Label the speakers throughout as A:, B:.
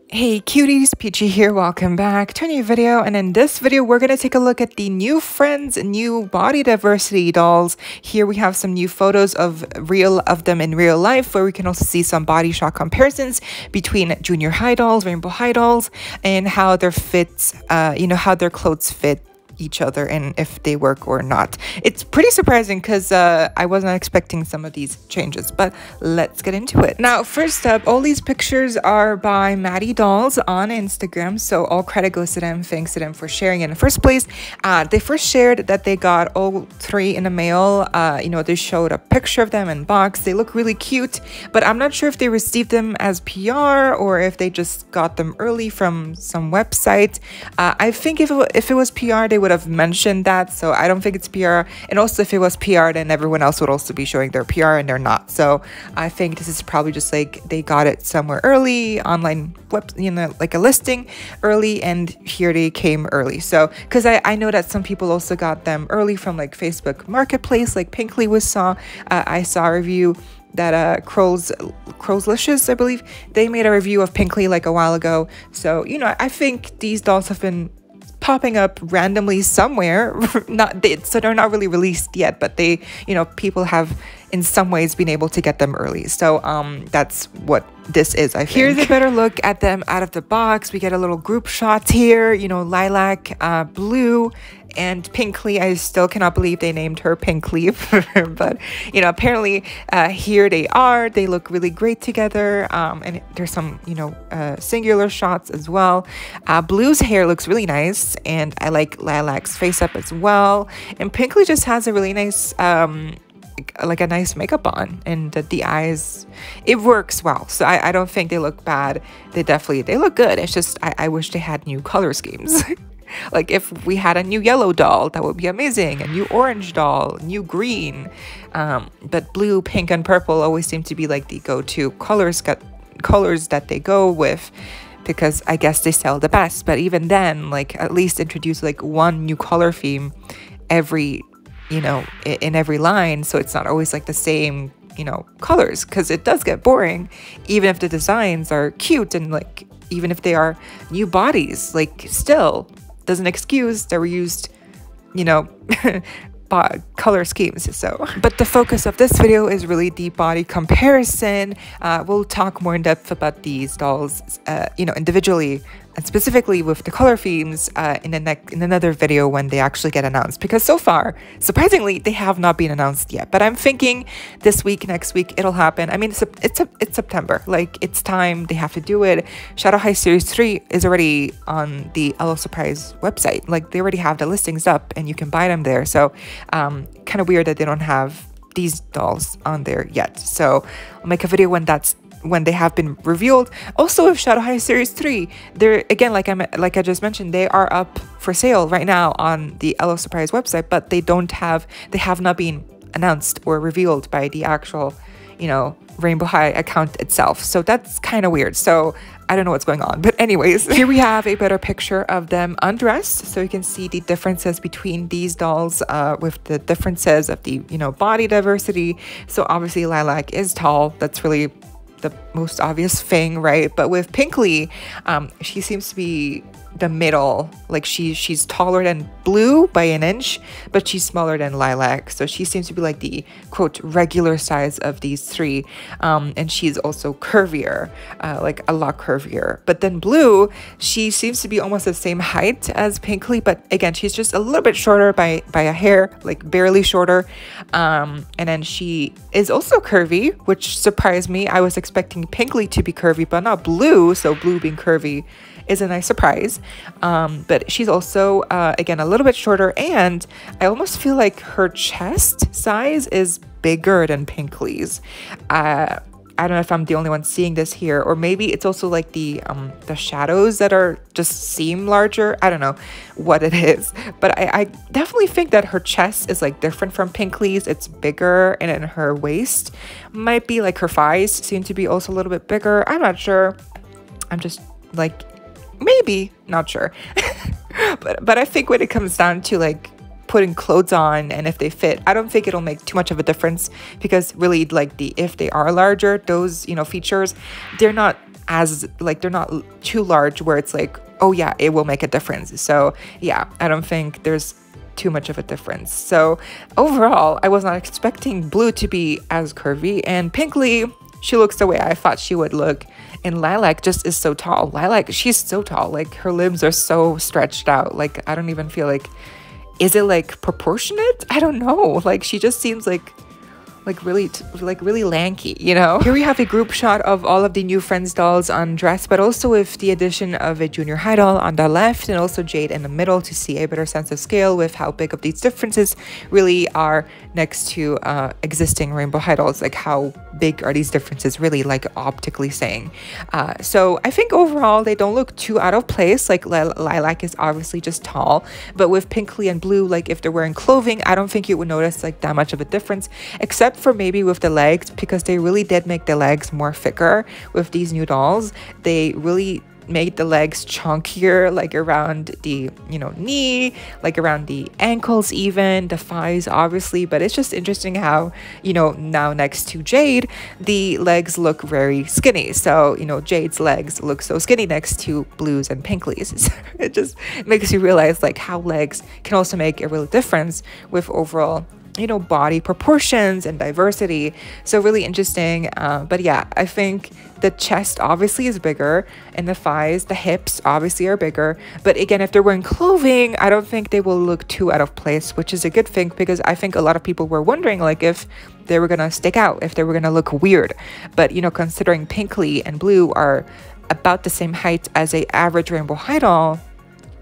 A: Hey cuties, PeachY here, welcome back to a new video, and in this video we're going to take a look at the new Friends new body diversity dolls. Here we have some new photos of them in real life, where we can also see some body shot comparisons between junior high dolls, rainbow high dolls, and how their fits, how their clothes fit each other and if they work or not. It's pretty surprising because I wasn't expecting some of these changes, but let's get into it. Now, first up, all these pictures are by Maddie Dolls on Instagram, so all credit goes to them. Thanks to them for sharing it in the first place. They first shared that they got all three in the mail. They showed a picture of them in box. They look really cute, but I'm not sure if they received them as PR or if they just got them early from some website. I think if it was PR, they would have mentioned that, so I don't think it's PR. And also, if it was PR, then everyone else would also be showing their PR, and they're not. So I think this is probably just like they got it somewhere early, online web, like a listing early, and here they came early. So because I know that some people also got them early from like Facebook Marketplace, like PeachY I saw a review that Crowslicious, I believe, they made a review of PeachY like a while ago. So I think these dolls have been popping up randomly somewhere. So they're not really released yet, but they, people have in some ways been able to get them early. So that's what this is, I think. Here's a better look at them out of the box. We get a little group shot here, lilac, blue, and PeachY. I still cannot believe they named her PeachY, but apparently here they are. They look really great together, and there's some singular shots as well. Blue's hair looks really nice, and I like Lilac's face up as well. And PeachY just has a really nice like a nice makeup on, and the eyes, it works well. So I don't think they look bad. They look good. It's just I wish they had new color schemes. Like if we had a new yellow doll, that would be amazing. A new orange doll, new green. But blue, pink, and purple always seem to be like the go-to colors that they go with, because I guess they sell the best. But even then, like, at least introduce like one new color theme every in every line, so it's not always like the same colors, because it does get boring even if the designs are cute, and like even if they are new bodies, like still doesn't excuse the reused color schemes. So but the focus of this video is really the body comparison. We'll talk more in depth about these dolls individually, and specifically with the color themes in another video when they actually get announced, because so far, surprisingly, they have not been announced yet. But I'm thinking this week, next week, it'll happen. I mean, it's September, like it's time. They have to do it. Shadow High Series 3 is already on the LO Surprise website. Like they already have the listings up and you can buy them there. So kind of weird that they don't have these dolls on there yet. So I'll make a video when they have been revealed. Also, with Shadow High Series 3, they're again, like I just mentioned, they are up for sale right now on the LO Surprise website, but they have not been announced or revealed by the actual Rainbow High account itself. So that's kind of weird. So I don't know what's going on. But anyways, here we have a better picture of them undressed, so you can see the differences between these dolls with the differences of the body diversity. So obviously Lilac is tall. That's really the most obvious thing, right? But with PeachY, she seems to be the middle. Like she's taller than Blue by an inch, but she's smaller than Lilac. So she seems to be like the quote regular size of these three. And she's also curvier, like a lot curvier. But then Blue, she seems to be almost the same height as PeachY, but again, she's just a little bit shorter by a hair, like barely shorter. And then she is also curvy, which surprised me. I was expecting PeachY to be curvy, but not Blue. So Blue being curvy is a nice surprise. But she's also again a little bit shorter, and I almost feel like her chest size is bigger than PeachY's. I don't know if I'm the only one seeing this here, or maybe it's also like the shadows that are just seem larger. I don't know what it is, but I definitely think that her chest is like different from PeachY's. It's bigger, and then her waist might be like her thighs seem to be also a little bit bigger. I'm not sure. I'm just like, maybe not sure. but I think when it comes down to like putting clothes on and if they fit, I don't think it'll make too much of a difference, because really like if they are larger, those features, they're not as like, they're not too large where it's like, oh yeah, it will make a difference. So yeah, I don't think there's too much of a difference. So overall, I was not expecting Blue to be as curvy, and Pinkly, she looks the way I thought she would look. And Lilac just is so tall. Lilac, she's so tall. Like, her limbs are so stretched out. Like, I don't even feel like, is it like proportionate? I don't know. Like, she just seems like really lanky, you know? Here we have a group shot of all of the new Friends dolls undressed, but also with the addition of a junior high doll on the left and also Jade in the middle to see a better sense of scale with how big of these differences really are next to existing rainbow high dolls. Like, how big are these differences really, like, optically saying. So I think overall they don't look too out of place. Like, Lilac is obviously just tall, but with Pinkly and Blue, like, if they're wearing clothing, I don't think you would notice like that much of a difference, except for maybe with the legs, because they really did make the legs more thicker with these new dolls. They really made the legs chunkier, like around the, you know, knee, like around the ankles, even the thighs, obviously. But it's just interesting how, you know, now next to Jade, the legs look very skinny. So, you know, Jade's legs look so skinny next to Blue's and Pinkly's. So it just makes you realize like how legs can also make a real difference with overall, you know, body proportions and diversity. So really interesting. But yeah, I think the chest obviously is bigger, and the thighs, the hips obviously are bigger. But again, if they're wearing clothing, I don't think they will look too out of place, which is a good thing, because I think a lot of people were wondering like if they were gonna stick out, if they were gonna look weird. But, you know, considering Pinkly and Blue are about the same height as a average rainbow high doll,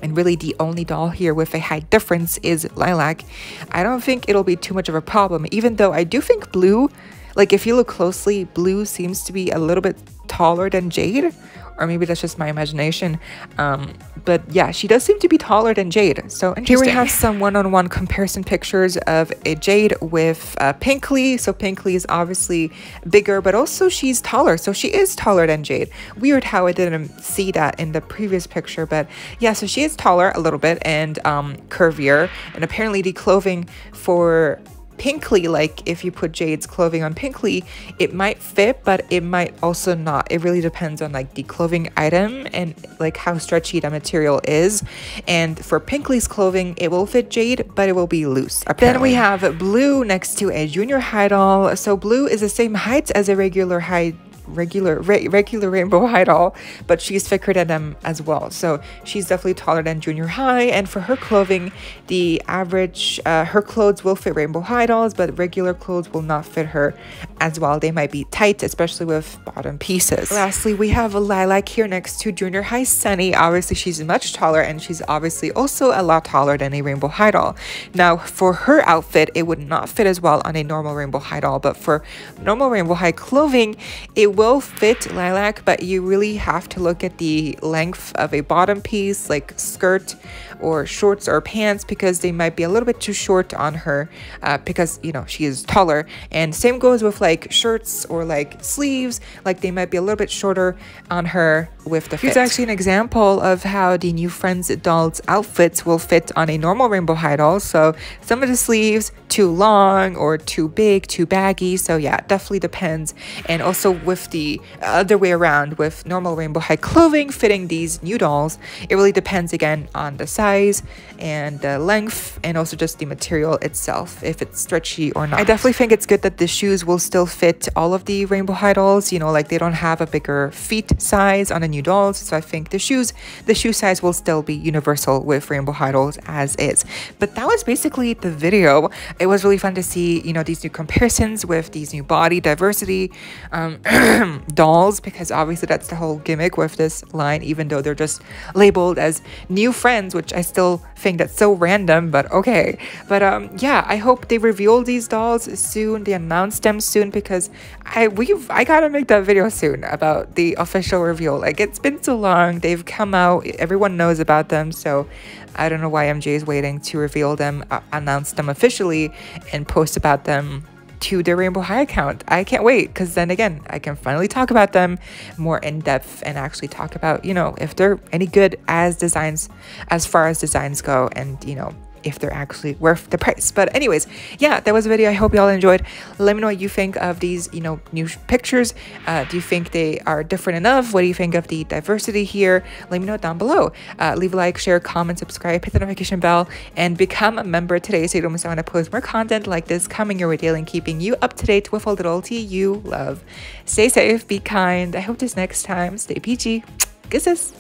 A: and really the only doll here with a height difference is Lilac, I don't think it'll be too much of a problem, even though I do think Blue, like if you look closely, Blue seems to be a little bit taller than Jade, or maybe that's just my imagination. But yeah, she does seem to be taller than Jade. So interesting. Here we have some one-on-one comparison pictures of a Jade with Pinkly. So Pinkly is obviously bigger, but also she's taller. So she is taller than Jade. Weird how I didn't see that in the previous picture, but yeah, so she is taller a little bit and curvier. And apparently the clothing for Pinkly, like if you put Jade's clothing on Pinkly, it might fit, but it might also not. It really depends on like the clothing item and like how stretchy the material is. And for Pinkly's clothing, it will fit Jade, but it will be loose, apparently. Then we have Blue next to a junior high doll. So Blue is the same height as a regular rainbow high doll, but she's thicker than them as well. So she's definitely taller than junior high. And for her clothing, the average her clothes will fit rainbow high dolls, but regular clothes will not fit her as well. They might be tight, especially with bottom pieces. Lastly, we have a Lilac here next to junior high Sunny. Obviously she's much taller, and she's obviously also a lot taller than a rainbow high doll. Now for her outfit, it would not fit as well on a normal rainbow high doll, but for normal rainbow high clothing, it will fit Lilac, but you really have to look at the length of a bottom piece, like skirt or shorts or pants, because they might be a little bit too short on her because, you know, she is taller. And same goes with like shirts or like sleeves, like they might be a little bit shorter on her with the fit. Here's actually an example of how the new Friends dolls outfits will fit on a normal rainbow high doll. So some of the sleeves too long or too big, too baggy. So yeah, definitely depends. And also with the other way around, with normal rainbow high clothing fitting these new dolls, it really depends again on the size and the length, and also just the material itself, if it's stretchy or not. I definitely think it's good that the shoes will still fit all of the rainbow high dolls, you know, like they don't have a bigger feet size on the new dolls. So I think the shoe size will still be universal with rainbow high dolls as is. But that was basically the video. It was really fun to see, you know, these new comparisons with these new body diversity dolls, because obviously that's the whole gimmick with this line, even though they're just labeled as new Friends, which I still think that's so random, but okay. But yeah, I hope they reveal these dolls soon, they announce them soon, because I gotta make that video soon about the official reveal. Like, it's been so long, they've come out, everyone knows about them, so I don't know why MJ is waiting to reveal them, announce them officially, and post about them to their Rainbow High account. I can't wait, because then again, I can finally talk about them more in depth and actually talk about, you know, if they're any good as designs, as far as designs go, and, you know, if they're actually worth the price. But anyways, yeah, that was a video. I hope y'all enjoyed. Let me know what you think of these, you know, new pictures. Do you think they are different enough? What do you think of the diversity here? Let me know down below. Leave a like, share, comment, subscribe, hit the notification bell, and become a member today so you don't miss out when I post more content like this coming your way daily and keeping you up to date with all the loyalty you love. Stay safe, be kind. I hope this next time. Stay peachy. Kisses.